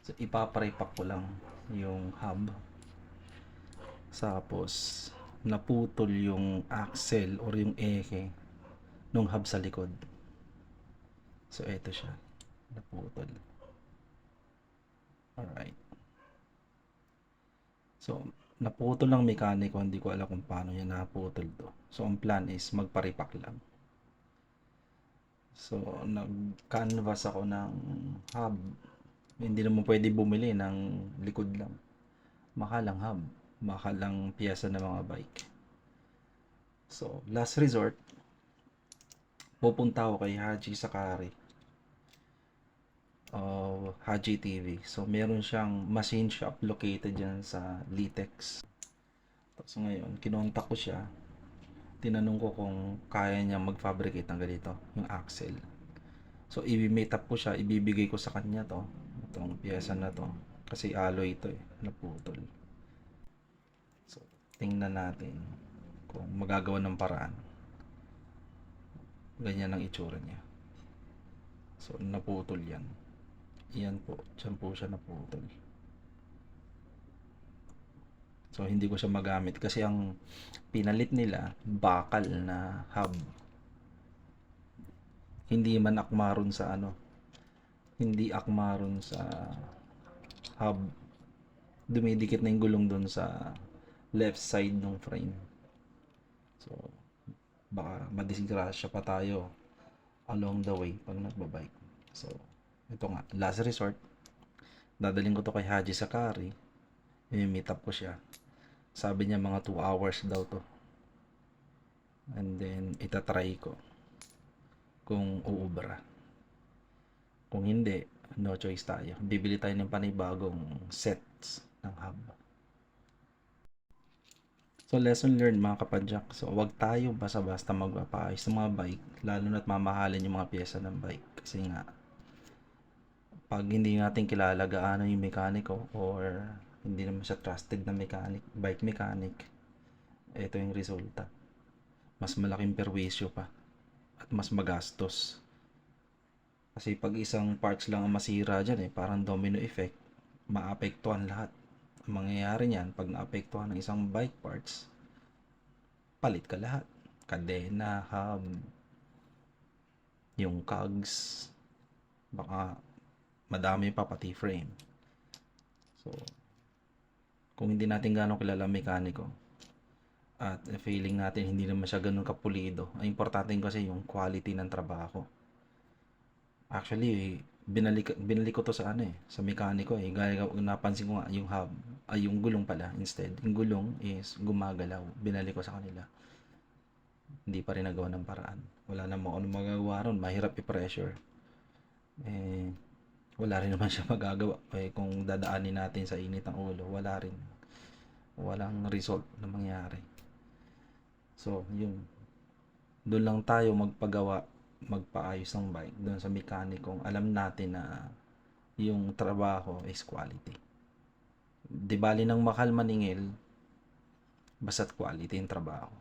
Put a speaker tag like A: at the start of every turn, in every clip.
A: So, ipaparipak ko lang yung hub. Tapos, naputol yung axle or yung eke nung hub sa likod. So, eto siya. Naputol. Alright. So, naputol ng mekaniko. Hindi ko alam kung paano yan naputol to. So, ang plan is magparipak lang. So, nag-canvas ako ng hub. Hindi naman pwede bumili ng likod lang. Makalang hub. Makalang piyesa ng mga bike. So, last resort, pupunta ako kay Haji Sakari o Haji TV. So, meron siyang machine shop located dyan sa Litex. So, ngayon, kinontak ko siya. Tinanong ko kung kaya niya mag-fabricate ng ganito, yung axle. So, i-meet up ko siya, ibibigay ko sa kanya to. Itong piyesa na to. Kasi alloy ito eh, naputol. So, tingnan natin kung magagawa ng paraan. Ganyan ang itsura niya. So, naputol yan. Yan po, dyan po siya naputol. So, hindi ko siya magamit kasi ang pinalit nila, bakal na hub. Hindi man akmaron sa ano, hindi akmaron sa hub. Dumidikit na yung gulong doon sa left side ng frame. So, baka madisgrasya pa tayo along the way pag nagbabike. So, ito nga, last resort. Dadaling ko to kay Haji Sakari. I-meet up ko siya. Sabi niya mga 2 hours daw to. And then, itatry ko kung uubra. Kung hindi, no choice tayo. Bibili tayo ng panibagong sets ng hub. So, lesson learned mga kapadyak. So, wag tayo basta-basta magpapaayos ng mga bike. Lalo na't mamahalin yung mga pyesa ng bike. Kasi nga, pag hindi natin kilala gaano yung mekaniko or hindi naman siya trusted na mechanic, bike mechanic, ito yung resulta. Mas malaking perwisyo pa at mas magastos. Kasi pag isang parts lang ang masira dyan eh, parang domino effect, maapektuhan lahat. Ang mangyayari niyan, pag naapektuhan ng isang bike parts, palit ka lahat. Kadena, hub, yung cogs, baka madami pa pati frame. So, kung hindi natin gano'ng kilala ang mekaniko, at feeling natin hindi naman siya ganun kapulido, ang importante kasi yung quality ng trabaho. Actually, binalik ko to sa ano eh, sa mekaniko eh. Gaya napansin ko nga yung hub, ay yung gulong pala instead. Yung gulong is gumagalaw. Binalik ko sa kanila. Hindi pa rin nagawa ng paraan. Wala namang ano magagawa ron, mahirap i-pressure. Eh, wala rin naman siya magagawa. Eh, kung dadaanin natin sa init ng ulo, wala rin. Walang result na mangyari. So, yun. Doon lang tayo magpagawa, magpaayos ng bike doon sa mekanikong alam natin na yung trabaho is quality. Di bali ng mahal maningil, basta't quality yung trabaho.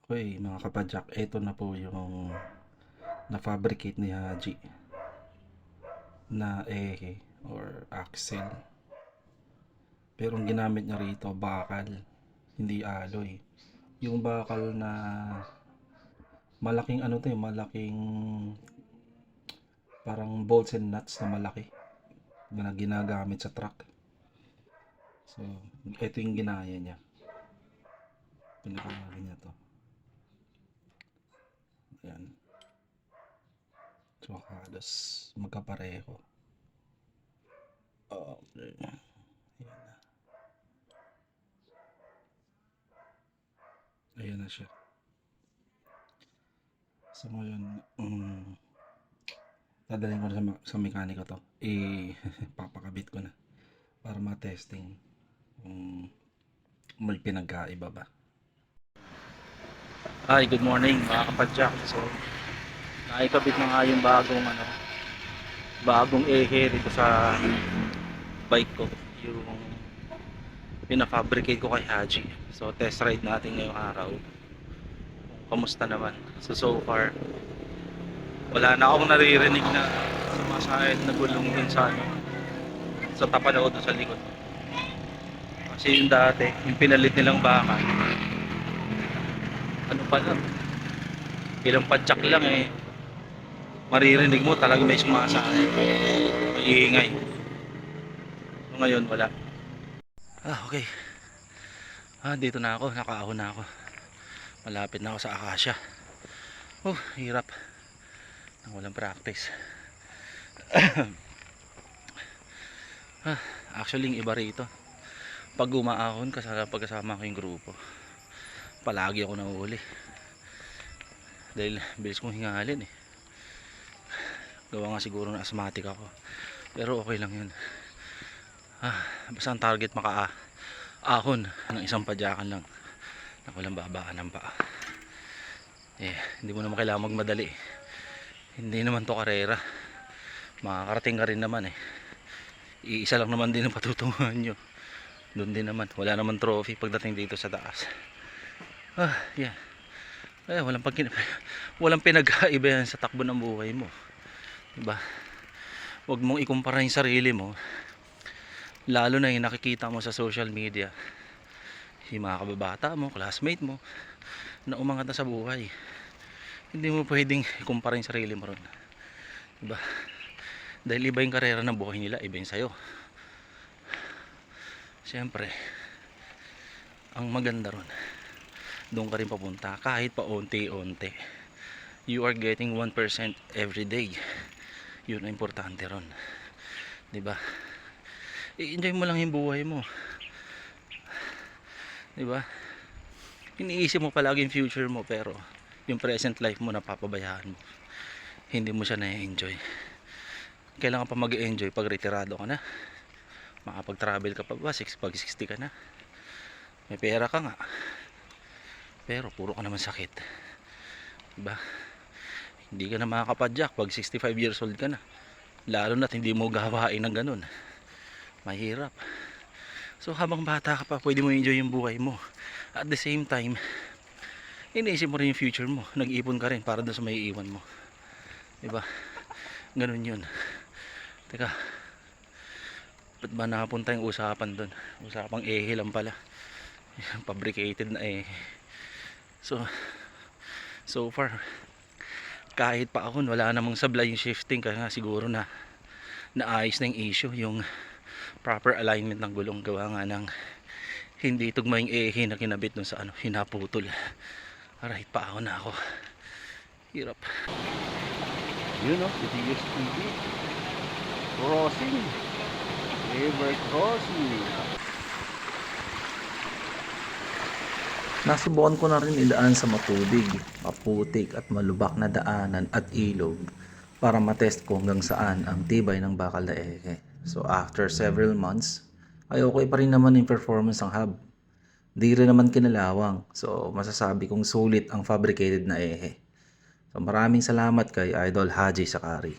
A: Okay, mga kapadyak, ito na po yung na-fabricate ni Haji na ehe or axle. Pero ang ginamit niya rito, bakal, hindi alloy. Yung bakal na malaking ano to eh, malaking parang bolts and nuts na malaki na ginagamit sa truck. So, ito yung ginaya niya. Pinakalaki niya to. Ayan. So, halos magkapareho. Okay. Ayan na. Ayan na siya. So, ngayon, Dadalhin ko na sa mekaniko to. Papakabit ko na para ma-testing kung may pinagkaiba ba. Hi, good morning mga kapadyak. So, naikabit na nga yung bagong ehe dito sa bike ko. Yung pina-fabricate ko kay Haji. So, test ride natin ngayong araw. Kamusta naman? So far, wala na akong naririnig na sumasayad na gulong dun sa tapalaw doon sa likod. Kasi yung dati, yung pinalit nilang baka, ano pa lang, ilang padyak lang maririnig mo talaga may sumasayad. Maingay. So, ngayon wala. Okay. Dito na ako, nakaahon na ako. Malapit na ako sa Acacia. Hirap. Nang walang practice. Actually, yung iba rito, pag umaahon pagkasama ko yung grupo, palagi ako nahuli. Dahil bilis kong hingalin gawa nga siguro na asthmatic ako. Pero okay lang yun. Basta ang target makaahon ng isang padyakan lang na walang babaan ng paa. Hindi mo naman kailangan magmadali. Hindi naman to karera. Makakarating ka rin naman Iisa lang naman din ang patutunguhan nyo. Doon din naman. Wala naman trophy pagdating dito sa taas. Walang pinagkaiba yan sa takbo ng buhay mo. Diba? Huwag mong ikumpara yung sarili mo. Lalo na yung nakikita mo sa social media. Yung mga kababata mo, classmate mo, na umangat na sa buhay. Hindi mo pwedeng ikumpara yung sarili mo ron. Diba? Dahil iba yung karera ng buhay nila, iba yung sayo. Siyempre, ang maganda ron, doon ka rin papunta kahit pa unti-unti. You are getting 1% every day. Yun ang importante ron. Diba? I-enjoy mo lang yung buhay mo. Diba? Iniisip mo palagi yung future mo, pero yung present life mo napapabayaan mo. Hindi mo siya na-enjoy. Kailangan pa mag-enjoy pag retirado ka na. Makapag-travel ka pa ba? Pag 60 ka na. May pera ka nga. Pero puro ka naman sakit. Diba? Hindi ka na makakapadyak pag 65 years old ka na. Lalo na't hindi mo gawain ng ganun. Mahirap. So habang bata ka pa, pwede mo enjoy yung buhay mo. At the same time, iniisip mo rin yung future mo. Nag-ipon ka rin para doon sa may iiwan mo. Diba? Ganun yun. Teka, ba't ba nakapunta yung usapan doon? Usapang lang pala. Fabricated na So far, kahit pa ako, wala namang sablay yung shifting. Kaya nga siguro na naayos na yung issue, yung proper alignment ng gulong. Gawa nga ng hindi tugma yung na kinabit dun sa hinaputol. Alright, pa na ako. Hirap. Yun City TV. Crossing. River crossing. Nasubukan ko na rin idaan sa matubig, maputik at malubak na daanan at ilog para matest ko hanggang saan ang tibay ng bakal na eke. So after several months, ay okay pa rin naman yung performance ng hub. Di rin naman kinalawang, so masasabi kong sulit ang fabricated na ehe. So maraming salamat kay Idol Haji Sakari.